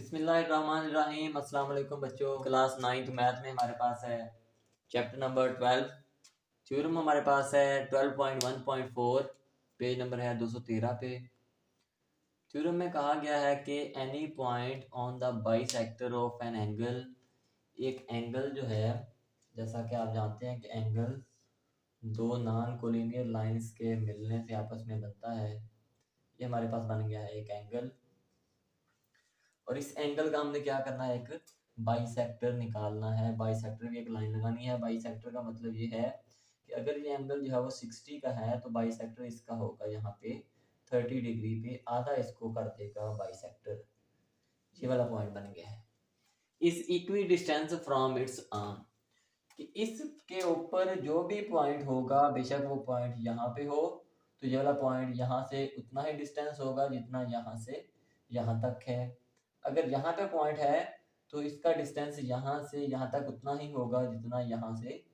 बिस्मिल्लाहिर्रहमानिर्रहीम। अस्सलाम वालेकुम बच्चों। क्लास 9th मैथ में हमारे पास है चैप्टर नंबर 12। थ्योरम हमारे पास है 12.1.4, पेज नंबर है 213 पे। थ्योरम में कहा गया है कि any point on the bisector of an angle, एक एंगल जो है, जैसा कि आप जानते हैं कि एंगल दो नॉन कोलिनियर लाइंस के मिलने से आपस में बनता है। ये हमारे पास बन गया है एक एंगल, और इस एंगल का हमने क्या करना है, एक बाइसेक्टर निकालना है। बाइसेक्टर की एक लाइन लगानी है। बाइसेक्टर का मतलब ये है कि अगर ये एंगल जो है वो 60 का है तो बाइसेक्टर इसका होगा यहाँ पे 30 डिग्री पे, आधा इसको कर देगा बाइसेक्टर। ये वाला पॉइंट बन गया है। इस equi distance from its arm, कि इसके ऊपर जो भी पॉइंट होगा, बेशक वो पॉइंट यहाँ पे हो, तो ये वाला पॉइंट यहाँ से उतना ही डिस्टेंस होगा जितना यहाँ से यहाँ तक है। अगर यहाँ पे पॉइंट है तो इसका डिस्टेंस यहाँ से यहाँ तक उतना ही होगा जितना यहाँ से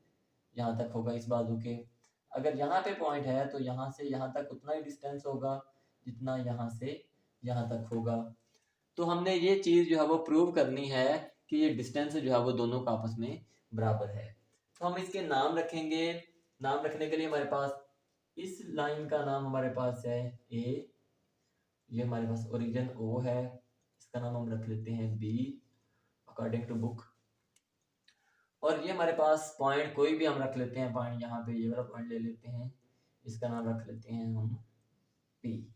यहाँ तक होगा इस बाजू के। अगर यहाँ पे पॉइंट है तो यहाँ से यहाँ तक उतना ही डिस्टेंस होगा जितना यहाँ से यहाँ तक होगा। तो हमने ये चीज़ जो है वो प्रूव करनी है कि ये डिस्टेंस जो है वो दोनों का आपस में बराबर है। तो हम इसके नाम रखेंगे। नाम रखने के लिए हमारे पास इस लाइन का नाम हमारे पास है ए, ये हमारे पास ओरिजिन ओ है, इसका नाम हम रख लेते हैं बी अकॉर्डिंग टू बुक। और ये हमारे पास पॉइंट कोई भी हम रख लेते हैं, पॉइंट यहाँ पे ये वाला पॉइंट ले लेते हैं, इसका नाम रख लेते हैं हम पी।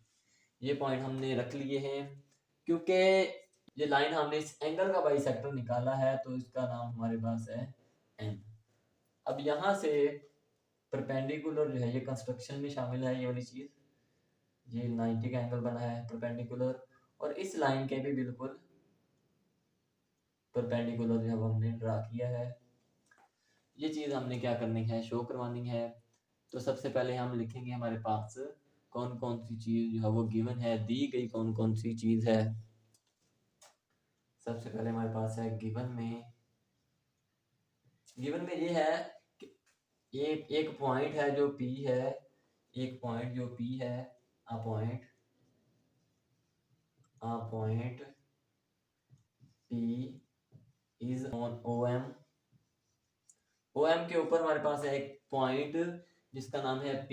ये पॉइंट हमने रख लिए हैं क्योंकि ये लाइन हमने इस एंगल का बाइसेक्टर निकाला है, तो इसका नाम हमारे पास है एम। अब यहाँ से परपेंडिकुलर जो है ये कंस्ट्रक्शन में शामिल है, ये वाली चीज, ये 90 का एंगल बना है परपेंडिकुलर, और इस लाइन के भी बिल्कुल परपेंडिकुलर जो है हमने ड्रा किया है। ये चीज हमने क्या करनी है, शो करवानी है। तो सबसे पहले हम लिखेंगे हमारे पास कौन कौन सी चीज जो है वो गिवन है, दी गई कौन कौन सी चीज है। सबसे पहले हमारे पास है गिवन में ये है कि एक पॉइंट है जो P है, एक पॉइंट जो P है, a point P is on OM। OM के ऊपर हमारे पास है एक पॉइंट जिसका नाम है P,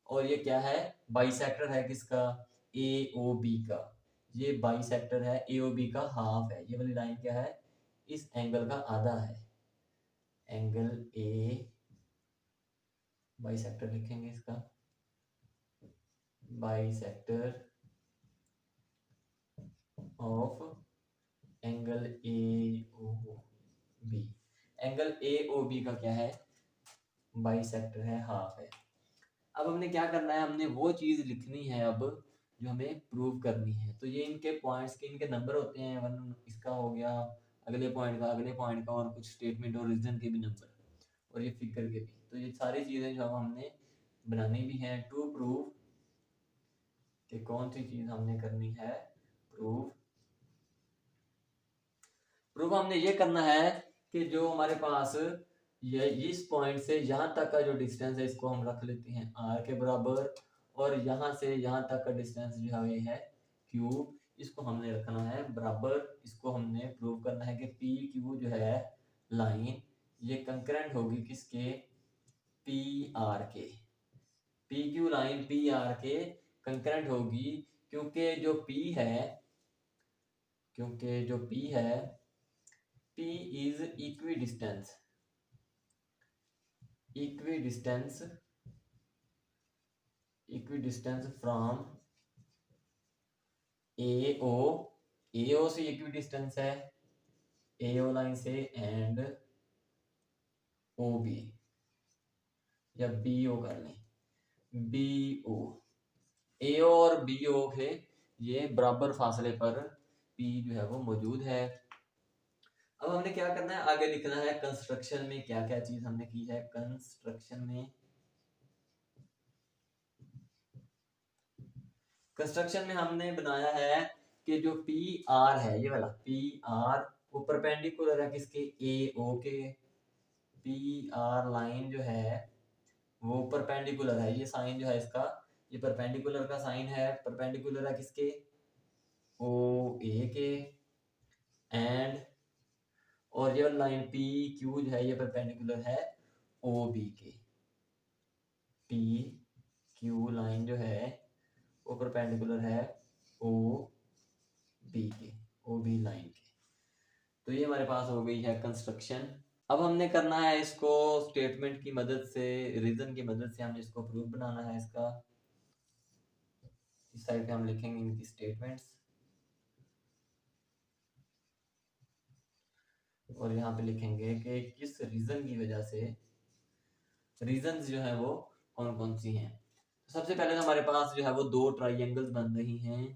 और ये क्या है, बाइसेक्टर है किसका, AOB का। ये बाइसेक्टर है, AOB का हाफ है। ये वाली लाइन क्या है, इस एंगल का आधा है, एंगल A बाइसेक्टर लिखेंगे इसका, bisector of angle AOB। Angle AOB का क्या है, बाइसेक्टर है, हाफ है। अब हमने क्या करना है, हमने वो चीज लिखनी है अब जो हमें प्रूव करनी है। तो ये इनके पॉइंट्स के इनके नंबर होते हैं, वन इसका हो गया, अगले पॉइंट का, अगले पॉइंट का, और कुछ स्टेटमेंट और रीजन के भी नंबर, और ये फिगर के भी। तो ये सारी चीजें जो हमने बनानी भी है टू प्रूव कि कौन सी चीज हमने करनी है प्रूव। हमने ये करना है कि जो हमारे पास ये इस पॉइंट से यहाँ तक का जो डिस्टेंस है इसको हम रख लेते हैं r के बराबर, और यहाँ से यहाँ तक का डिस्टेंस जो है ये है q, इसको हमने रखना है बराबर। इसको हमने प्रूव करना है कि PQ जो है लाइन, ये कंकरेंट होगी किसके, PR के। PQ लाइन PR के कंकरेंट होगी, क्योंकि जो P है P is equidistance from AO से equidistance है, AO लाइन से, एंड OB या BO कर लें, BO, AO और BO के ये बराबर फासले पर P जो है वो मौजूद है। अब हमने क्या करना है, आगे लिखना है कंस्ट्रक्शन में क्या क्या चीज हमने की है। कंस्ट्रक्शन में हमने बनाया है कि जो PR है, ये वाला PR, वो परपेंडिकुलर है किसके, AO के। PR लाइन जो है वो परपेंडिकुलर है, ये साइन जो है इसका, ये परपेंडिकुलर का साइन है, परपेंडिकुलर है किसके, OA के। एंड और ये वाली लाइन पी क्यू जो है ये परपेंडिकुलर है ओ बी के। पी क्यू लाइन जो है वो परपेंडिकुलर है ओ बी के, ओ बी लाइन के। तो ये हमारे पास हो गई है कंस्ट्रक्शन। अब हमने करना है इसको स्टेटमेंट की मदद से, रीजन की मदद से हमने इसको प्रूफ बनाना है इसका। इस साइड पे हम लिखेंगे इनकी स्टेटमेंट्स और यहाँ पे लिखेंगे कि किस रीजन की वजह से, रीजंस जो है वो कौन कौन सी हैं। तो सबसे पहले तो हमारे पास जो है वो दो ट्राइंगल्स बन रही हैं,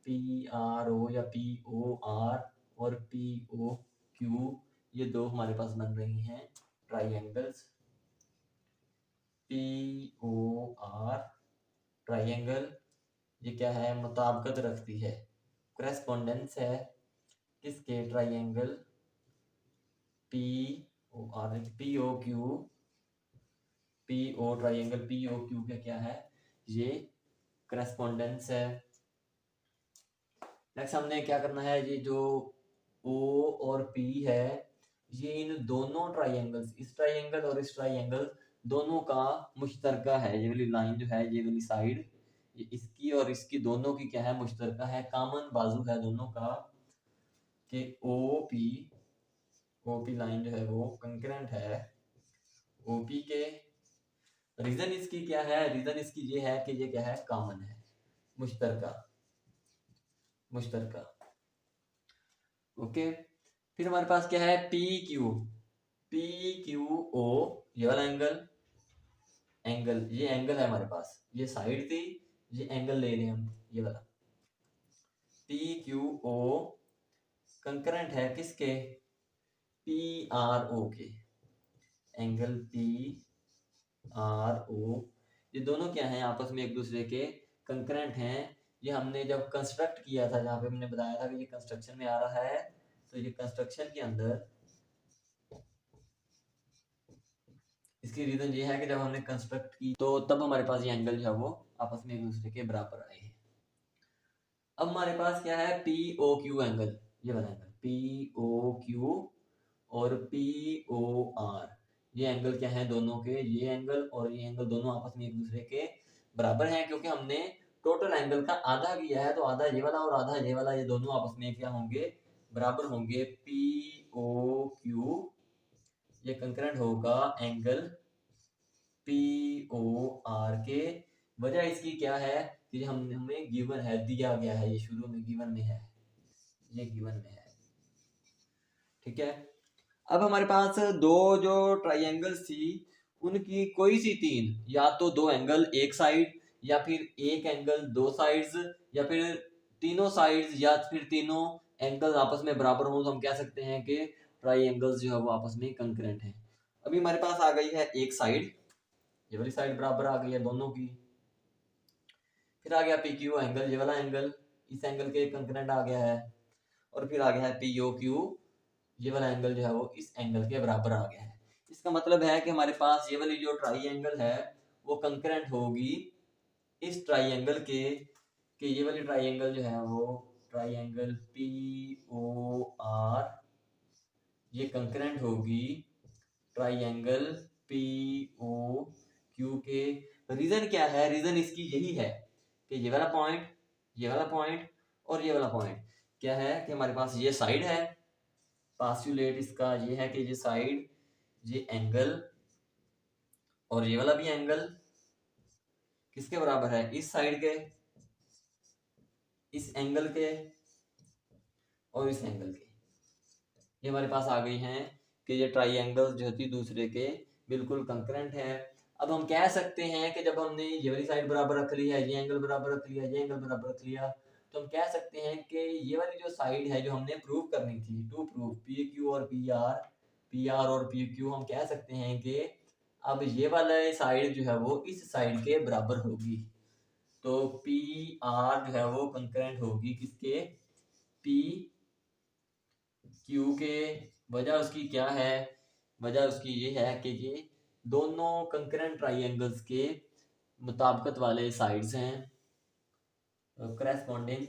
पी आर ओ या पी ओ आर और पी ओ क्यू, ये दो हमारे पास बन रही हैं triangles. P O R triangle ये क्या है, मुताबिकत रखती है, करेस्पॉन्डेंस है किसके, triangle P O R, P O Q, P O triangle P O Q का क्या है, ये करेस्पॉन्डेंस है। नेक्स्ट हमने क्या करना है, ये जो ओ और पी है ये इन दोनों ट्राइंगल्स, इस ट्राइंगल और इस ट्राइंगल दोनों का मुश्तरका है। ये वाली लाइन जो है, ये वाली साइड, ये इसकी और इसकी दोनों की क्या है, मुश्तरका है, कॉमन बाजू है दोनों का, कि ओपी लाइन जो है वो कंकरेंट है ओपी के। रीजन इसकी क्या है, रीजन इसकी ये है कि ये क्या है, कॉमन है, मुश्तरका, मुश्तरका। ओके, फिर हमारे पास क्या है, पी क्यू ओ, ये वाला एंगल, ये एंगल है हमारे पास, ये साइड थी, ये एंगल ले रहे हैं हम, ये वाला पी क्यू ओ कंकरेंट है किसके, पी आर ओ के, एंगल पी आर ओ, ये दोनों क्या हैं, आपस में एक दूसरे के कंकरेंट हैं। ये हमने जब कंस्ट्रक्ट किया था, जहाँ पे हमने बताया था कि ये कंस्ट्रक्शन में आ रहा है, तो ये कंस्ट्रक्शन के अंदर इसकी रीजन ये है कि जब हमने कंस्ट्रक्ट की तो तब हमारे पास ये एंगल जो है वो आपस में एक दूसरे के बराबर आए हैं। अब हमारे पास क्या है, पी ओ क्यू एंगल, ये वाला एंगल पी ओ क्यू और पी ओ आर, ये एंगल क्या है दोनों के, ये एंगल और ये एंगल दोनों आपस में एक दूसरे के बराबर हैं, क्योंकि हमने टोटल एंगल का आधा किया है, तो आधा ये वाला और आधा ये वाला, ये दोनों आपस में क्या होंगे, बराबर होंगे। पी ओ क्यू ये कंकरेंट होगा एंगल पी ओ आर के। वजह इसकी क्या है कि हमें गिवन है, दिया गया है, ये शुरू में गिवन में है, ये गिवन में है, ठीक है। अब हमारे पास दो जो ट्राइंगल्स थी उनकी कोई सी तीन, या तो दो एंगल एक साइड, या फिर एक एंगल दो साइड्स, या फिर तीनों साइड्स, या फिर तीनों एंगल आपस में बराबर हो, तो हम कह सकते हैं कि ट्राइंगल्स जो है वो आपस में कंकरेंट हैं। अभी हमारे पास आ गई है एक साइड, ये वाली साइड बराबर आ गई है दोनों की। फिर आ गया पी क्यू एंगल, ये वाला एंगल इस एंगल के कंकरेंट आ गया है। और फिर आ गया है पी ओ क्यू, ये वाला एंगल जो है वो इस एंगल के बराबर आ गया है। इसका मतलब है कि हमारे पास ये वाली जो ट्राइंगल है वो कंकरेंट होगी इस ट्राइंगल के, कि ये वाली ट्राइंगल जो है वो ट्राइंगल पी ओ आर ये कंकरेंट होगी ट्राइंगल पी ओ क्यू के। रीजन क्या है, रीजन इसकी यही है कि ये वाला पॉइंट, ये वाला पॉइंट और ये वाला पॉइंट क्या है, कि हमारे पास ये साइड है, पास्टुलेट इसका ये है कि ये साइड, ये एंगल और ये वाला भी एंगल किसके बराबर है, इस साइड के, इस एंगल के और इस एंगल के। ये हमारे पास आ गई हैं कि ये ट्राइंगल्स जो होती दूसरे के बिल्कुल कंकरेंट है। अब हम कह सकते हैं कि जब हमने ये वाली साइड बराबर रख ली है, ये एंगल बराबर रख लिया, ये एंगल बराबर रख लिया, तो हम कह सकते हैं कि ये वाली जो साइड है जो हमने प्रूव करनी थी, टू प्रूव पी क्यू और पी आर और पी क्यू, हम कह सकते हैं कि अब ये वाला साइड जो है वो इस साइड के बराबर होगी। तो पी आर जो है वो कंकरेंट होगी किसके, पी क्यू के। वजह उसकी क्या है, वजह उसकी ये है कि ये दोनों कंकरेंट ट्राइंगल्स के मुताबिकत वाले साइड्स हैं, corresponding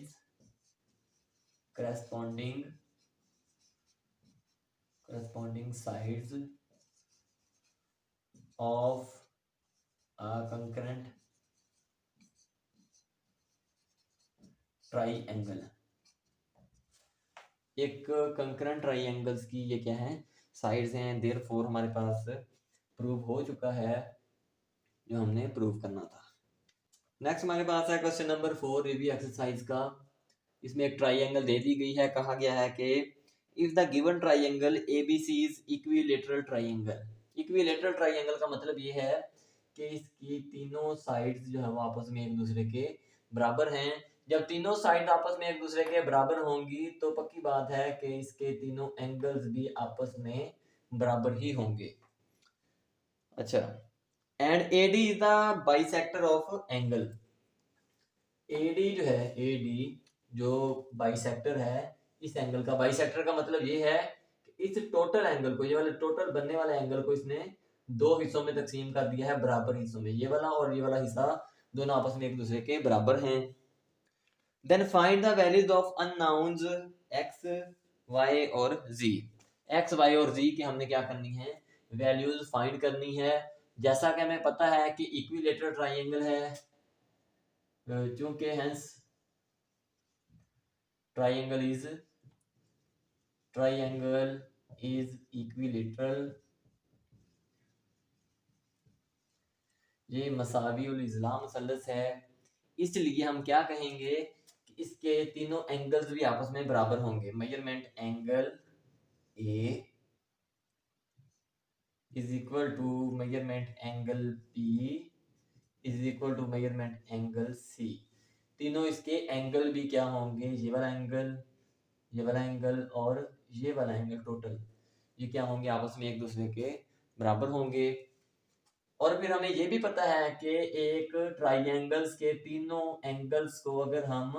corresponding sides of a concurrent triangle. एक कंकरेंट ट्राइंगल्स की ये क्या है, साइड्स हैं, देयरफॉर हमारे पास प्रूव हो चुका है जो हमने प्रूव करना था। नेक्स्ट हमारे पास है क्वेश्चन नंबर 4 रिव्यू एक्सरसाइज का। इसमें एक ट्राइंगल दे दी गई है, कहा गया है कि if the given triangle ABC is equilateral triangle. Equilateral triangle का मतलब ये है कि इसकी तीनों साइड्स जो है वो आपस में एक दूसरे के बराबर हैं। जब तीनों साइड आपस में एक दूसरे के बराबर होंगी तो पक्की बात है कि इसके तीनों एंगल्स भी आपस में बराबर ही होंगे। अच्छा, and AD is the bisector of angle. AD जो है, एडी जो बाइसेक्टर है इस एंगल का। बाइसेक्टर का मतलब ये है कि इस टोटल एंगल को, ये वाले टोटल बनने वाले एंगल को इसने दो हिस्सों में तकसीम कर दिया है, बराबर हिस्सों में। ये वाला और ये वाला हिस्सा दोनों आपस में एक दूसरे के बराबर हैं। Then find the values of unknowns x, y और जी। एक्स, वाई और जी की हमने क्या करनी है, वैल्यूज फाइंड करनी है। जैसा कि हमें पता है कि इक्विलेटरल ट्राइंगल है, चूंकि हेंस ट्राइंगल इज इक्विलेटरल, ये मसावी उल इज़्ला मुसल्लस है, इसलिए हम क्या कहेंगे कि इसके तीनों एंगल्स भी आपस में बराबर होंगे। Measurement angle A is equal to measurement angle B is equal to measurement angle C. तीनों इसके एंगल भी क्या होंगे, ये वाला एंगल, ये वाला एंगल और ये वाला एंगल, टोटल ये क्या होंगे, आपस में एक दूसरे के बराबर होंगे। और फिर हमें ये भी पता है कि एक ट्राइंगल्स के तीनों एंगल्स को अगर हम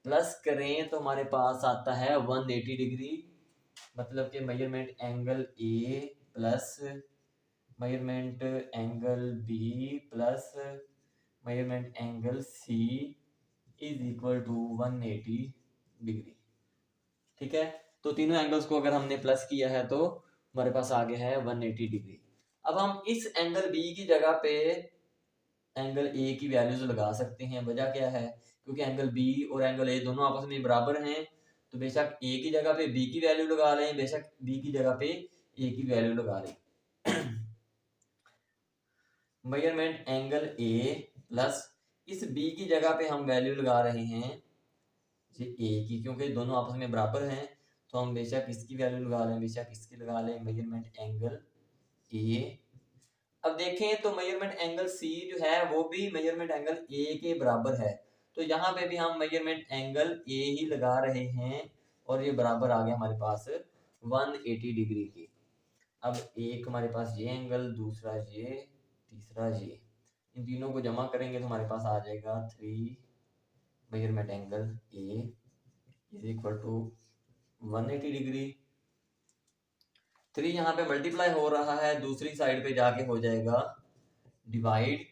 प्लस करें तो हमारे पास आता है 180 डिग्री। मतलब कि measurement angle A plus measurement angle B plus measurement angle C is equal to 180 degree. ठीक है, तो तीनों एंगल्स को अगर हमने प्लस किया है तो हमारे पास आ गया है 180 डिग्री। अब हम इस एंगल बी की जगह पे एंगल ए की वैल्यूज लगा सकते हैं। वजह क्या है, क्योंकि एंगल बी और एंगल ए दोनों आपस में बराबर हैं, तो बेशक ए की जगह पे बी की वैल्यू लगा लें, बेशक बी की जगह पे ए की वैल्यू लगा लें। मेजरमेंट एंगल ए प्लस इस बी की जगह पे हम वैल्यू लगा रहे हैं ये ए की, क्योंकि दोनों आपस में बराबर हैं, तो हम बेशक इसकी वैल्यू लगा लें, बेशक इसकी लगा लें। मेजरमेंट एंगल ए, अब देखें तो मेजरमेंट एंगल सी जो है वो भी मेजरमेंट एंगल ए के बराबर है, तो यहाँ पे भी हम मेजरमेंट एंगल ए ही लगा रहे हैं और ये बराबर आ गया हमारे पास 180 डिग्री की। अब एक हमारे पास ये एंगल, दूसरा ये, तीसरा ये, इन तीनों को जमा करेंगे तो हमारे पास आ जाएगा 3 measurement angle A is equal to 180 degree. 3 यहाँ पे मल्टीप्लाई हो रहा है, दूसरी साइड पे जाके हो जाएगा डिवाइड,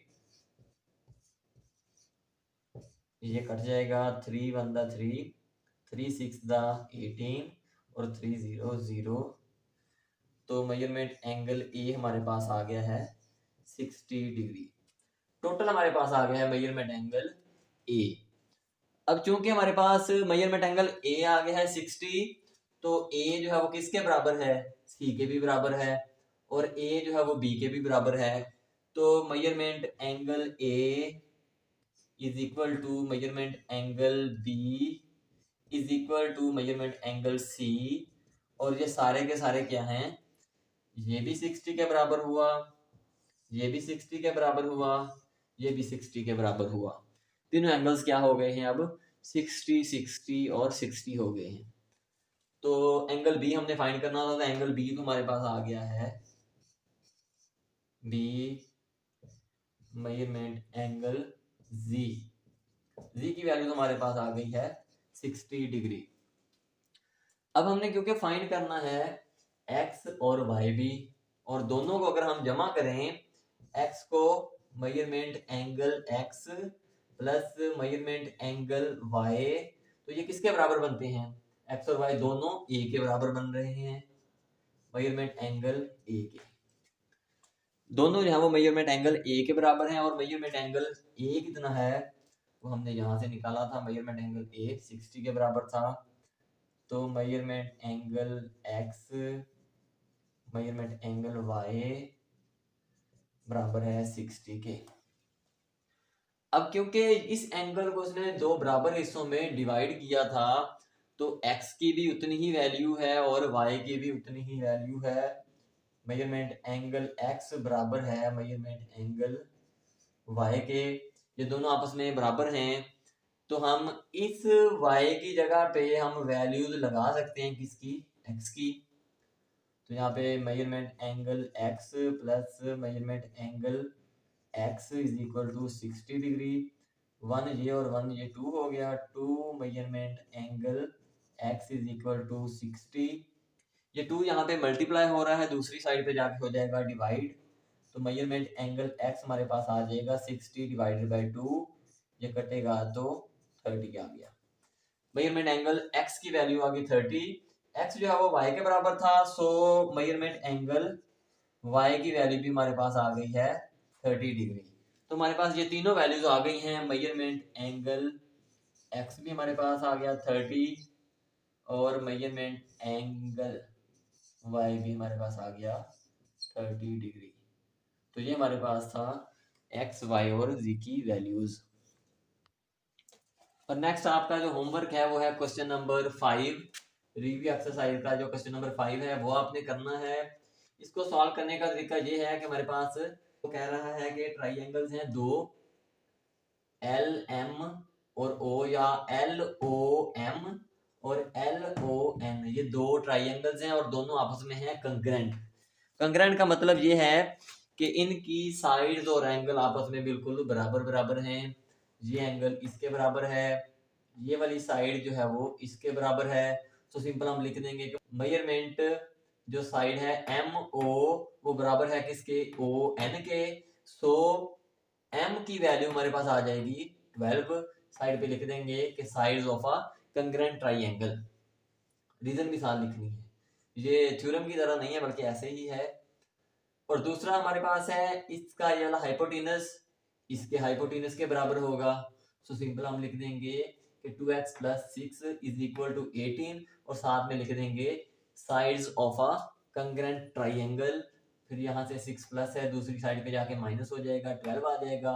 ये कट जाएगा, 3 1 दा 3, 3 6 दा 18 और 3 0 0। तो मेजरमेंट एंगल ए हमारे पास आ गया है 60 डिग्री। टोटल हमारे पास आ गया है मेजरमेंट एंगल ए। अब चूंकि हमारे पास मेजरमेंट एंगल ए आ गया है 60, तो ए जो है वो किसके बराबर है, सी के भी बराबर है, और ए जो है वो बी के भी बराबर है। तो measurement angle A is equal to measurement angle B is equal to measurement angle C, और ये सारे के सारे क्या हैं, ये भी 60 के बराबर हुआ, ये भी 60 के बराबर हुआ, ये भी 60 के बराबर हुआ। तीनों एंगल्स क्या हो गए हैं अब 60 60 और 60 हो गए हैं। तो एंगल बी हमने फाइंड करना था, तो एंगल बी तो हमारे पास आ गया है बी मेजरमेंट एंगल जी, जी की वैल्यू तो हमारे पास आ गई है 60 डिग्री। अब हमने क्योंकि फाइंड करना है एक्स और वाई भी, और दोनों को अगर हम जमा करें, एक्स को measurement angle X plus measurement angle Y, तो ये किसके बराबर बनते हैं, एक्स और वाई दोनों ए के बराबर बन रहे हैं। मेजरमेंट एंगल ए के, दोनों जो है वो मेजरमेंट एंगल ए के बराबर हैं। और मेजरमेंट एंगल ए कितना है वो हमने यहाँ से निकाला था, मेजरमेंट एंगल ए 60 के बराबर था। तो measurement angle X, measurement angle Y बराबर है 60 के। अब क्योंकि इस एंगल को उसने दो बराबर हिस्सों में डिवाइड किया था, तो x की भी उतनी ही वैल्यू है और y की भी उतनी ही वैल्यू है। मेजरमेंट एंगल x बराबर है मेजरमेंट एंगल y के, ये दोनों आपस में बराबर हैं। तो हम इस y की जगह पे हम वैल्यूज लगा सकते हैं किसकी, x की। तो यहाँ पे measurement angle x plus measurement angle x is equal to 60 degree, 1 ये और 1 ये 2 हो गया, 2 measurement angle x is equal to 60। ये 2 यहाँ पे मल्टीप्लाई हो रहा है, दूसरी साइड पे जाके हो जाएगा डिवाइड। तो मेजरमेंट एंगल x हमारे पास आ जाएगा 60 डिवाइडेड बाई 2, ये कटेगा तो 30 आ गया। मेजरमेंट एंगल x की वैल्यू आ गई 30, x जो है वो y के बराबर था, सो मेजरमेंट एंगल y की वैल्यू भी हमारे पास आ गई है 30 डिग्री। तो हमारे पास ये तीनों वैल्यूज आ गई हैं। मेजरमेंट एंगल x भी हमारे पास आ गया 30 और मेजरमेंट एंगल y भी हमारे पास आ गया 30 डिग्री। तो ये हमारे पास था x, y और z की वैल्यूज। और नेक्स्ट आपका जो होमवर्क है वो है क्वेश्चन नंबर 5, रिव्यू एक्सरसाइज का जो क्वेश्चन नंबर 5 है वो आपने करना है। इसको सॉल्व करने का तरीका ये है कि हमारे पास वो कह रहा है कि ट्राइंगल्स हैं दो, एल एम और ओ, या एल ओ एम और एल ओ एन, ये दो ट्राइंगल्स हैं और दोनों आपस में हैं कंग्रेंट। कंग्रेंट का मतलब ये है कि इनकी साइड्स और एंगल आपस में बिल्कुल बराबर बराबर हैं। ये एंगल इसके बराबर है, ये वाली साइड जो है वो इसके बराबर है। तो सिंपल हम लिख देंगे कि मेजरमेंट जो साइड है एम ओ वो बराबर है किसके, ओ एन के। सो एम की वैल्यू हमारे पास आ जाएगी 12। साइड पे लिख देंगे कि sides of a congruent triangle, reason भी साथ लिखनी है, ये थ्योरम की तरह नहीं है बल्कि ऐसे ही है। और दूसरा हमारे पास है इसका ये वाला हाइपोटेनस, इसके हाइपोटेनस के बराबर होगा। सो सिंपल हम लिख देंगे कि 2x plus 6 is equal to 18 और साथ में लिख देंगे sides of a congruent triangle. फिर यहाँ से 6 प्लस है, दूसरी साइड पे जाके माइनस हो जाएगा, 12 आ जाएगा।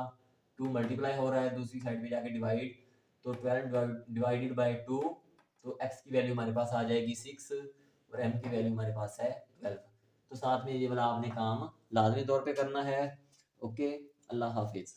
2 मल्टीप्लाई हो रहा है, दूसरी साइड पे जाके डिवाइड, तो 12 डिवाइडेड बाई 2, तो x की वैल्यू हमारे पास आ जाएगी 6 और m की वैल्यू हमारे पास है 12। तो साथ में ये वाला आपने काम लाजमी तौर पे करना है। ओके, अल्लाह हाफिज।